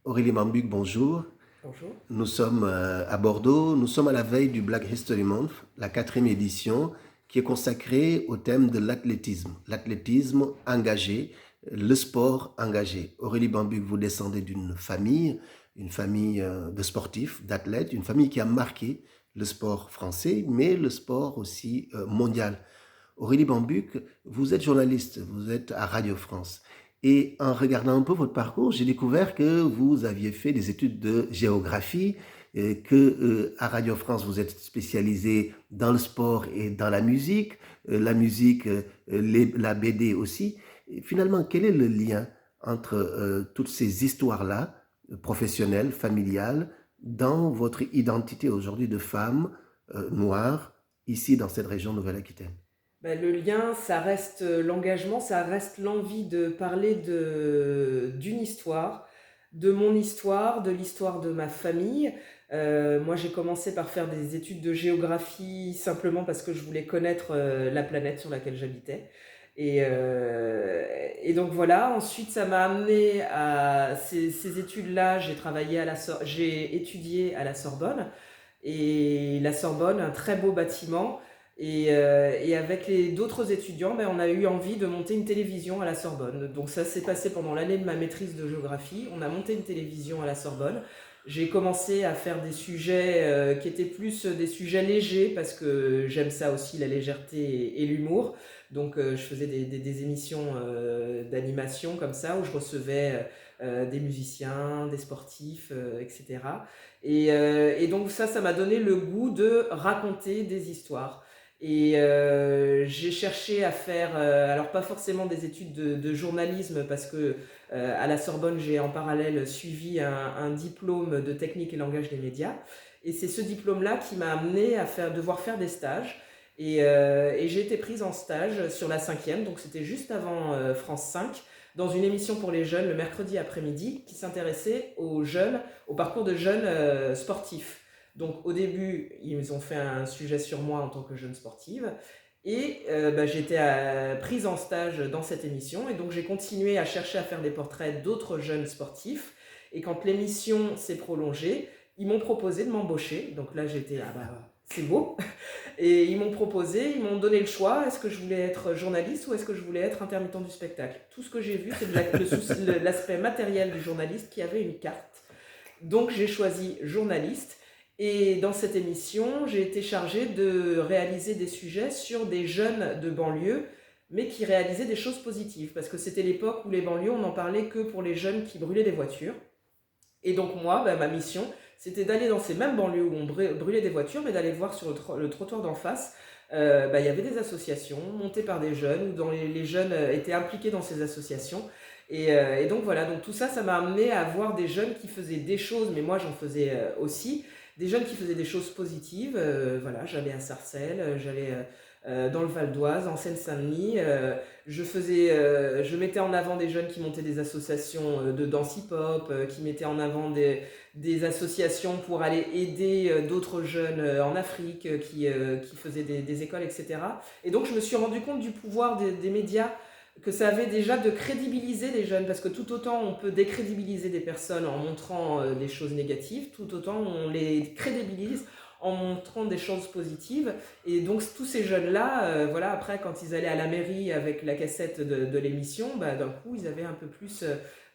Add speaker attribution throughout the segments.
Speaker 1: Aurélie Mambuc, bonjour.
Speaker 2: Bonjour.
Speaker 1: Nous sommes à Bordeaux. Nous sommes à la veille du Black History Month, la quatrième édition, qui est consacrée au thème de l'athlétisme. L'athlétisme engagé, le sport engagé. Aurélie Mambuc, vous descendez d'une famille, une famille de sportifs, d'athlètes, une famille qui a marqué le sport français, mais le sport aussi mondial. Aurélie Bambuc, vous êtes journaliste, vous êtes à Radio France. Et en regardant un peu votre parcours, j'ai découvert que vous aviez fait des études de géographie, que à Radio France vous êtes spécialisé dans le sport et dans la musique, la BD aussi. Et finalement, quel est le lien entre toutes ces histoires-là, professionnelles, familiales, dans votre identité aujourd'hui de femme noire, ici dans cette région Nouvelle-Aquitaine?
Speaker 2: Le lien, ça reste l'engagement, ça reste l'envie de parler d'une histoire, de mon histoire, de l'histoire de ma famille. Moi, j'ai commencé par faire des études de géographie simplement parce que je voulais connaître la planète sur laquelle j'habitais. Et donc voilà, ensuite ça m'a amené à ces études-là. J'ai étudié à la Sorbonne. Et la Sorbonne, un très beau bâtiment. Et avec d'autres étudiants, on a eu envie de monter une télévision à la Sorbonne. Donc ça s'est passé pendant l'année de ma maîtrise de géographie. On a monté une télévision à la Sorbonne. J'ai commencé à faire des sujets qui étaient plus des sujets légers parce que j'aime ça aussi, la légèreté et l'humour. Donc je faisais des émissions d'animation comme ça où je recevais des musiciens, des sportifs, etc. Et donc ça m'a donné le goût de raconter des histoires. Et j'ai cherché à faire, alors pas forcément des études de journalisme, parce que à la Sorbonne, j'ai en parallèle suivi un diplôme de technique et langage des médias. Et c'est ce diplôme-là qui m'a amené à devoir faire des stages. Et j'ai été prise en stage sur la cinquième, donc c'était juste avant France 5, dans une émission pour les jeunes le mercredi après-midi qui s'intéressait aux jeunes, au parcours de jeunes sportifs. Donc au début, ils ont fait un sujet sur moi en tant que jeune sportive. Et j'ai été prise en stage dans cette émission. Et donc j'ai continué à chercher à faire des portraits d'autres jeunes sportifs. Et quand l'émission s'est prolongée, ils m'ont proposé de m'embaucher. Donc là j'étais, ah bah c'est beau. Et ils m'ont proposé, ils m'ont donné le choix, est-ce que je voulais être journaliste ou est-ce que je voulais être intermittent du spectacle. Tout ce que j'ai vu, c'est l'aspect matériel du journaliste qui avait une carte. Donc j'ai choisi journaliste. Et dans cette émission, j'ai été chargée de réaliser des sujets sur des jeunes de banlieue, mais qui réalisaient des choses positives. Parce que c'était l'époque où les banlieues, on n'en parlait que pour les jeunes qui brûlaient des voitures. Et donc moi, ma mission, c'était d'aller dans ces mêmes banlieues où on brûlait des voitures, mais d'aller voir sur le trottoir d'en face, il y avait des associations montées par des jeunes, où les jeunes étaient impliqués dans ces associations. Et donc voilà, donc tout ça, ça m'a amené à voir des jeunes qui faisaient des choses, mais moi j'en faisais aussi, des jeunes qui faisaient des choses positives. Voilà, j'allais à Sarcelles, j'allais dans le Val d'Oise, en Seine-Saint-Denis. Je mettais en avant des jeunes qui montaient des associations de danse hip-hop, qui mettaient en avant des associations pour aller aider d'autres jeunes en Afrique, qui faisaient des écoles, etc. Et donc je me suis rendu compte du pouvoir des médias, que ça avait déjà de crédibiliser les jeunes, parce que tout autant on peut décrédibiliser des personnes en montrant des choses négatives, tout autant on les crédibilise en montrant des choses positives. Et donc tous ces jeunes-là, voilà, après quand ils allaient à la mairie avec la cassette de l'émission, d'un coup ils avaient un peu plus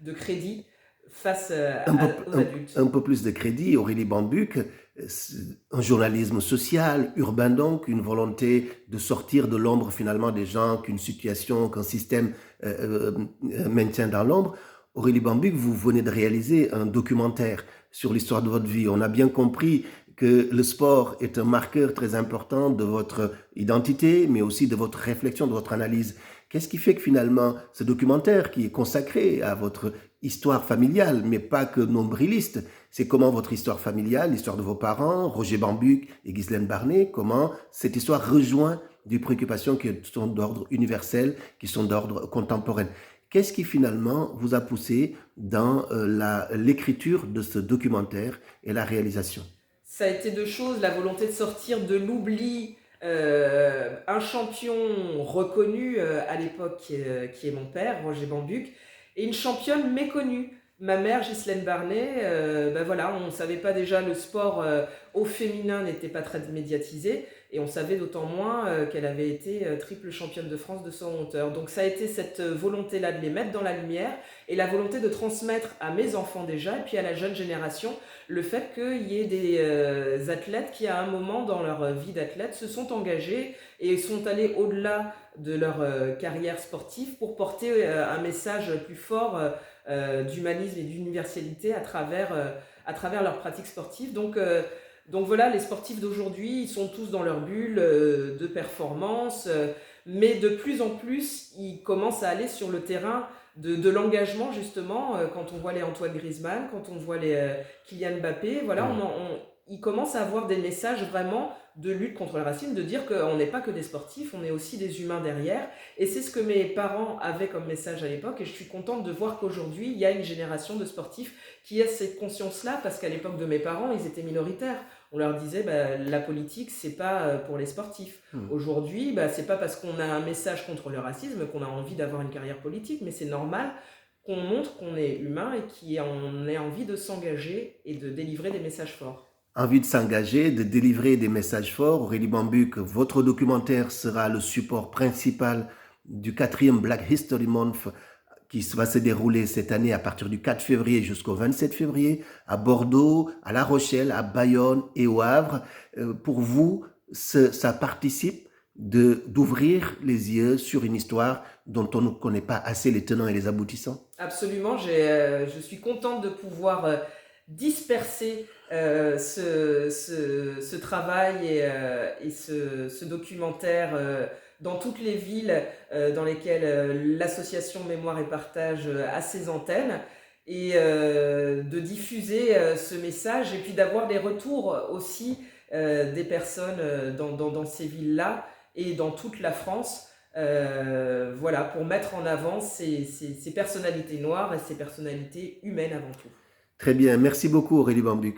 Speaker 2: de crédit face
Speaker 1: un peu,
Speaker 2: aux adultes.
Speaker 1: un peu plus de crédit, Aurélie Bambuc, un journalisme social, urbain donc, une volonté de sortir de l'ombre finalement des gens qu'une situation, qu'un système maintient dans l'ombre. Aurélie Bambuc, vous venez de réaliser un documentaire sur l'histoire de votre vie. On a bien compris que le sport est un marqueur très important de votre identité, mais aussi de votre réflexion, de votre analyse. Qu'est-ce qui fait que finalement, ce documentaire qui est consacré à votre histoire familiale, mais pas que nombriliste, c'est comment votre histoire familiale, l'histoire de vos parents, Roger Bambuc et Ghislaine Barnet, comment cette histoire rejoint des préoccupations qui sont d'ordre universel, qui sont d'ordre contemporain. Qu'est-ce qui finalement vous a poussé dans l'écriture de ce documentaire et la réalisation?
Speaker 2: Ça a été deux choses, la volonté de sortir de l'oubli. Un champion reconnu à l'époque qui est mon père, Roger Bambuc, et une championne méconnue. Ma mère, Ghislaine Barnet, bah voilà, on ne savait pas déjà, le sport au féminin n'était pas très médiatisé, et on savait d'autant moins qu'elle avait été triple championne de France de 100 hauteur. Donc ça a été cette volonté-là de les mettre dans la lumière, et la volonté de transmettre à mes enfants déjà, et puis à la jeune génération, le fait qu'il y ait des athlètes qui, à un moment dans leur vie d'athlète, se sont engagés et sont allés au-delà de leur carrière sportive pour porter un message plus fort d'humanisme et d'universalité à travers leurs pratiques sportives. Donc voilà, les sportifs d'aujourd'hui, ils sont tous dans leur bulle de performance, mais de plus en plus, ils commencent à aller sur le terrain de l'engagement, justement, quand on voit les Antoine Griezmann, quand on voit les Kylian Mbappé, voilà,
Speaker 1: Mm.
Speaker 2: ils commencent à avoir des messages vraiment de lutte contre le racisme, de dire qu'on n'est pas que des sportifs, on est aussi des humains derrière. Et c'est ce que mes parents avaient comme message à l'époque, et je suis contente de voir qu'aujourd'hui, il y a une génération de sportifs qui a cette conscience-là, parce qu'à l'époque de mes parents, ils étaient minoritaires. On leur disait, bah, la politique, c'est pas pour les sportifs.
Speaker 1: Mm.
Speaker 2: Aujourd'hui, bah, c'est pas parce qu'on a un message contre le racisme qu'on a envie d'avoir une carrière politique, mais c'est normal qu'on montre qu'on est humain et qu'on ait envie de s'engager et de délivrer des messages forts.
Speaker 1: Envie de s'engager, de délivrer des messages forts. Aurélie Bambuc, votre documentaire sera le support principal du 4e Black History Month qui va se dérouler cette année à partir du 4 février jusqu'au 27 février à Bordeaux, à La Rochelle, à Bayonne et au Havre. Pour vous, ça participe d'ouvrir les yeux sur une histoire dont on ne connaît pas assez les tenants et les aboutissants?
Speaker 2: Absolument, je suis contente de pouvoir disperser ce travail et ce documentaire dans toutes les villes dans lesquelles l'association Mémoire et Partage a ses antennes, et de diffuser ce message, et puis d'avoir des retours aussi des personnes dans ces villes-là et dans toute la France. Voilà, pour mettre en avant ces personnalités noires et ces personnalités humaines avant tout.
Speaker 1: Très bien, merci beaucoup Aurélie Bambuc.